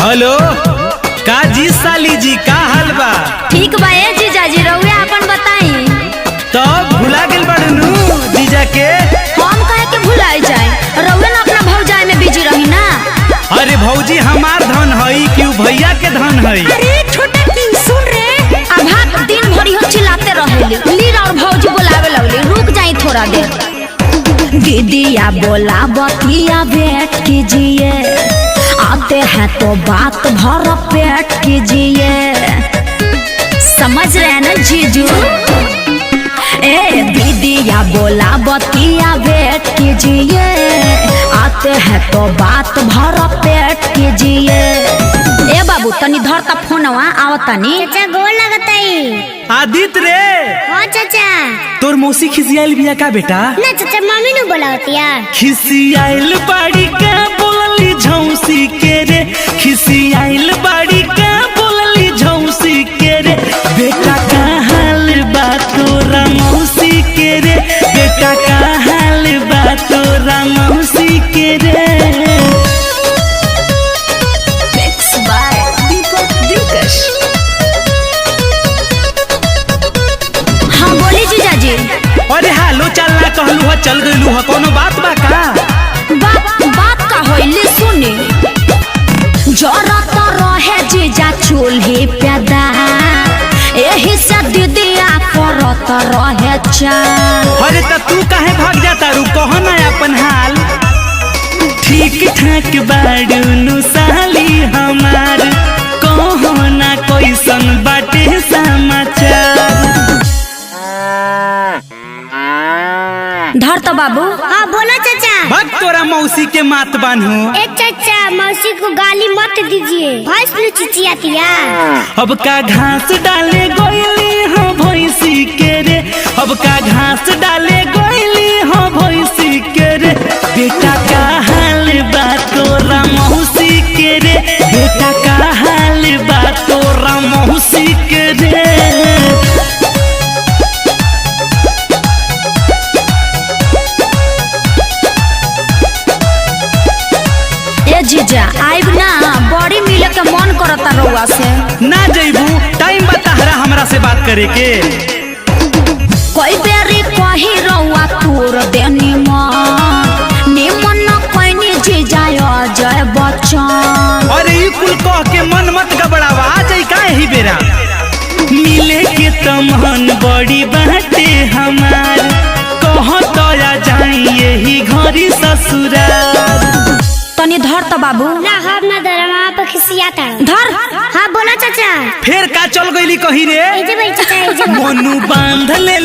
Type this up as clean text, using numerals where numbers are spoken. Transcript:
Hello का जी साली जी का हाल बा? ठीक बा ए जीजाजी रउआ अपन बताई। तब भुला गेल बाड़ू जीजा के? हम काहे के भुलाई जाए, रउआ ना अपना भौजाई में बिजी रही ना। अरे भौजी हमार धन हई क्यों भैया के धन हई? अरे छोटा की सुन रे, अब दिन भरी हो चिल्लाते रहेली, लीर और भौजी बुलावे लगली, रुक जाई थोड़ा देर। दीदिया बोला बतिया भेंट कीजिए, आते हैं तो बात भर पेट कीजिए, समझ रहे ना जीजू? ए दीदिया बोला बतिया भेंट कीजिए, आते हैं तो बात भर पेट कीजिए। ए बाबू तनी धर ता फोनवा आवतानी। चाचा गोल लगताई। आदित रे। हाँ चाचा। तोर मौसी खिसियाइल बिया का बेटा? ना चाचा मम्मी नु बोलावतिया। खिसियाइल बाड़ी का बोलली झौसी के रे, खिसियाइल बाड़ी का बोलली झौसी के रे। बेटा का हाल बा तोरा मौसी के रे, बेटा का हाल बा तोरा मौसी के रे। हाँ बोली जीजाजी। अरे हालो चल ना कहलू ह चल गइलू ह, कोनो बात बा का? बात का होइली सुनी, जरा तो रहे जीजा चूल्ही प्यादा, एही से दीदिया करत रहे चाल। अरे त तू काहे भाग जाता रू, कह ना अपन हाल। ठीक ठाक बाड़ू नु साली हमार, कहो ना कैसन बाटे समाचार। धर तो बाबू। हाँ बोला चाचा। भग तोरा मौसी के मात बान्हू। ए चाचा मौसी को गाली मत दीजिए, भैंस नु चिचियातिया। अब का घास डाले गोइली हो भैंसी के रे, अब का घास डाले गोइली हो भैंसी के रे। बेटा का हाल बा तोरा मौसी के रे, बेटा का हाल बा तोरा मौसी के रे। ए जीजा आइब ना, बड़ी मिले के मन करता रउआ से। ना जइबू, टाइम बताहरा हमरा से बात करे के। कोई बेरी कही रउआ तोर देनी मन, निमन न कोइनी जीजा अजय बच्चन। अरे ई कुल कह के मन मत गबड़ावा, आ जाई का ही बेरा। मिले के तमहन बड़ी बाटे हमार, कह तो आ जाई यही घरी ससुराल। तनी धर तो बाबू। ना हम ना दरमा पे खिसियाता। धर। हाँ बोला चाचा। फिर का चल गईली कही रे? ए जे भाई चाचा ए जे। मोनू बांध ले